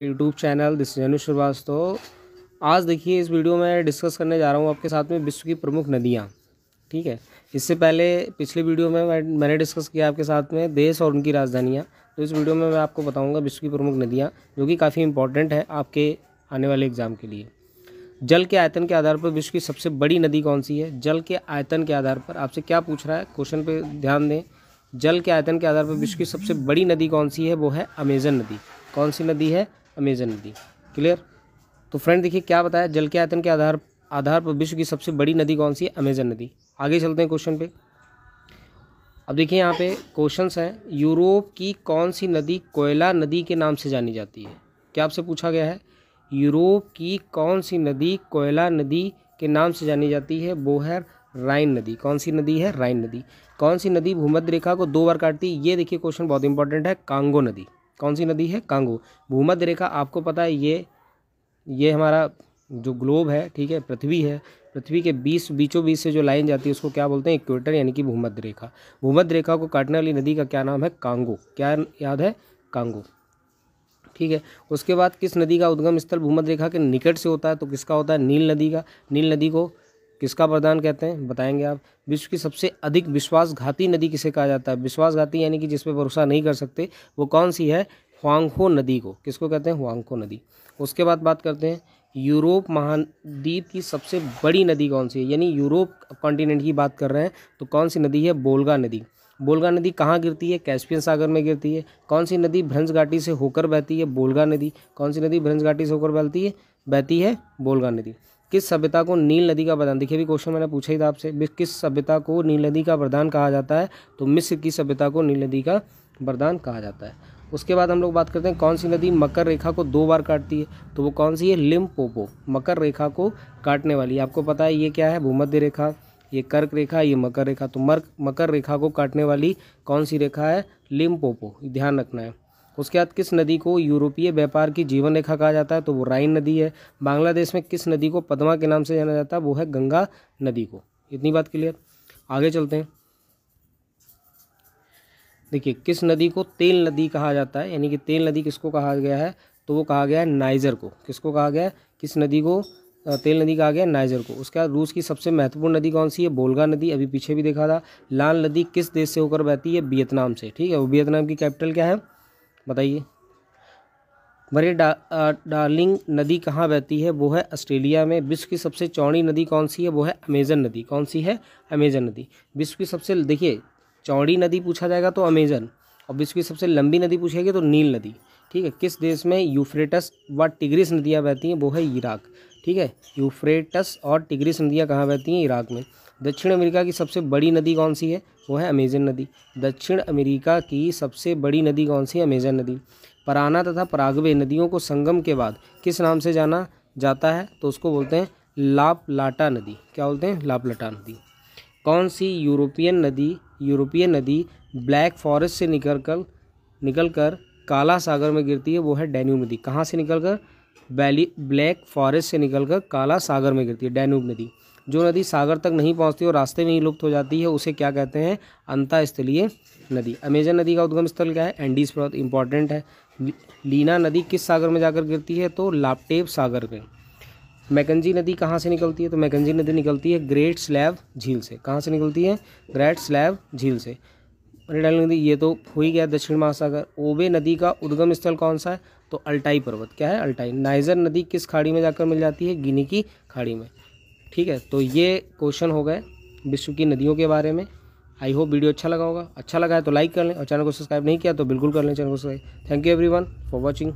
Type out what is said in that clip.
YouTube channel this जनु श्रीवास्तव। आज देखिए इस वीडियो में डिस्कस करने जा रहा हूँ आपके साथ में विश्व की प्रमुख नदियाँ। ठीक है, इससे पहले पिछले वीडियो में मैंने डिस्कस किया आपके साथ में देश और उनकी राजधानियाँ। तो इस वीडियो में मैं आपको बताऊँगा विश्व की प्रमुख नदियाँ, जो कि काफ़ी इंपॉर्टेंट है आपके आने वाले एग्जाम के लिए। जल के आयतन के आधार पर विश्व की सबसे बड़ी नदी कौन सी है? जल के आयतन के आधार पर आपसे क्या पूछ रहा है, क्वेश्चन पे ध्यान दें। जल के आयतन के आधार पर विश्व की सबसे बड़ी नदी कौन सी है? वो है अमेजन नदी। कौन सी नदी है? अमेजन नदी। क्लियर? तो फ्रेंड देखिए क्या बताया, जल के आयतन के आधार पर विश्व की सबसे बड़ी नदी कौन सी है? अमेजन नदी। आगे चलते हैं क्वेश्चन पे। अब देखिए यहाँ पे क्वेश्चंस हैं, यूरोप की कौन सी नदी कोयला नदी के नाम से जानी जाती है? क्या आपसे पूछा गया है, यूरोप की कौन सी नदी कोयला नदी के नाम से जानी जाती है? वो है राइन नदी। कौन सी नदी है? राइन नदी। कौन सी नदी भूमध्य रेखा को 2 बार काटती है? ये देखिए क्वेश्चन बहुत इंपॉर्टेंट है, कांगो नदी। कौन सी नदी है? कांगो। भूमध्य रेखा आपको पता है ये हमारा जो ग्लोब है, ठीक है, पृथ्वी है, पृथ्वी के बीचों बीच से जो लाइन जाती है उसको क्या बोलते हैं? इक्वेटर, यानी कि भूमध्य रेखा। भूमध्य रेखा को काटने वाली नदी का क्या नाम है? कांगो। क्या याद है? कांगो। ठीक है, उसके बाद किस नदी का उद्गम स्थल भूमध्य रेखा के निकट से होता है? तो किसका होता है? नील नदी का। नील नदी को किसका वरदान कहते हैं, बताएंगे आप। विश्व की सबसे अधिक विश्वासघाती नदी किसे कहा जाता है? विश्वासघाती यानी कि जिस पे भरोसा नहीं कर सकते, वो कौन सी है? हुआंगफो नदी को। किसको कहते हैं? हुआंगफो नदी। उसके बाद बात करते हैं, यूरोप महाद्वीप की सबसे बड़ी नदी कौन सी है? यानी यूरोप कॉन्टिनेंट की बात कर रहे हैं, तो कौन सी नदी है? बोल्गा नदी। बोल्गा नदी कहाँ गिरती है? कैस्पियन सागर में गिरती है। कौन सी नदी भ्रंश घाटी से होकर बहती है? बोल्गा नदी। कौन सी नदी भ्रंश घाटी से होकर बहती है? बोल्गा नदी। किस सभ्यता को नील नदी का वरदान, देखिए भी क्वेश्चन मैंने पूछा ही था आपसे, किस सभ्यता को नील नदी का वरदान कहा जाता है? तो मिस्र की सभ्यता को नील नदी का वरदान कहा जाता है। उसके बाद हम लोग बात करते हैं, कौन सी नदी मकर रेखा को 2 बार काटती है? तो वो कौन सी है? लिम्पोपो। मकर रेखा को काटने वाली, आपको पता है ये क्या है? भूमध्य रेखा, ये कर्क रेखा, ये मकर रेखा। तो मकर रेखा को काटने वाली कौन सी रेखा है? लिम्पोपो, ध्यान रखना है। उसके बाद किस नदी को यूरोपीय व्यापार की जीवन रेखा कहा जाता है? तो वो राइन नदी है। बांग्लादेश में किस नदी को पद्मा के नाम से जाना जाता है? वो है गंगा नदी को। इतनी बात क्लियर। आगे चलते हैं, देखिए किस नदी को तेल नदी कहा जाता है? यानी कि तेल नदी किसको कहा गया है? तो वो कहा गया है नाइजर को। किसको कहा गया है? किस नदी को तेल नदी कहा गया? नाइजर को। उसके बाद रूस की सबसे महत्वपूर्ण नदी कौन सी है? बोल्गा नदी, अभी पीछे भी देखा था। लाल नदी किस देश से होकर बहती है? वियतनाम से। ठीक है, वो वियतनाम की कैपिटल क्या है बताइए। मरे डार्लिंग नदी कहाँ बहती है? वो है ऑस्ट्रेलिया में। विश्व की सबसे चौड़ी नदी कौन सी है? वो है अमेजन नदी। कौन सी है? अमेजन नदी। विश्व की सबसे, देखिए चौड़ी नदी पूछा जाएगा तो अमेजन, और विश्व की सबसे लंबी नदी पूछेगी तो नील नदी। ठीक है, किस देश में यूफ्रेटस व टिग्रिस नदियाँ बहती हैं? वो है इराक। ठीक है, यूफ्रेटस और टिग्रिस नदियाँ कहाँ बहती हैं? इराक में। दक्षिण अमेरिका की सबसे बड़ी नदी कौन सी है? वो है अमेजन नदी। दक्षिण अमेरिका की सबसे बड़ी नदी कौन सी है? अमेजन नदी। पराना तथा पराग्वे नदियों को संगम के बाद किस नाम से जाना जाता है? तो उसको बोलते हैं लाप्लाटा नदी। क्या बोलते हैं? लाप्लाटा नदी। कौन सी यूरोपीय नदी ब्लैक फॉरेस्ट से निकलकर काला सागर में गिरती है? वो है डैन्यूब नदी। कहाँ से निकलकर? ब्लैक फॉरेस्ट से निकलकर काला सागर में गिरती है, डैन्यूब नदी। जो नदी सागर तक नहीं पहुँचती और रास्ते में ही लुप्त हो जाती है उसे क्या कहते हैं? अंतःस्थलीय नदी। अमेजन नदी का उद्गम स्थल क्या है? एंडीज पर्वत, इंपॉर्टेंट है। लीना नदी किस सागर में जाकर गिरती है? तो लाप्टेव सागर में। मैकंजी नदी कहाँ से निकलती है? तो मैकंजी नदी निकलती है ग्रेट स्लैव झील से। कहाँ से निकलती है? ग्रेट स्लैव झील से। मरीडाल नदी, ये तो हो ही गया, दक्षिण महासागर। ओबे नदी का उद्गम स्थल कौन सा है? तो अल्टाई पर्वत। क्या है? अल्टाई। नाइजर नदी किस खाड़ी में जाकर मिल जाती है? गिनी की खाड़ी में। ठीक है, तो ये क्वेश्चन हो गए विश्व की नदियों के बारे में। आई होप वीडियो अच्छा लगा होगा। अच्छा लगा है तो लाइक कर लें, और चैनल को सब्सक्राइब नहीं किया तो बिल्कुल कर लें चैनल को subscribe. Thank you everyone for watching.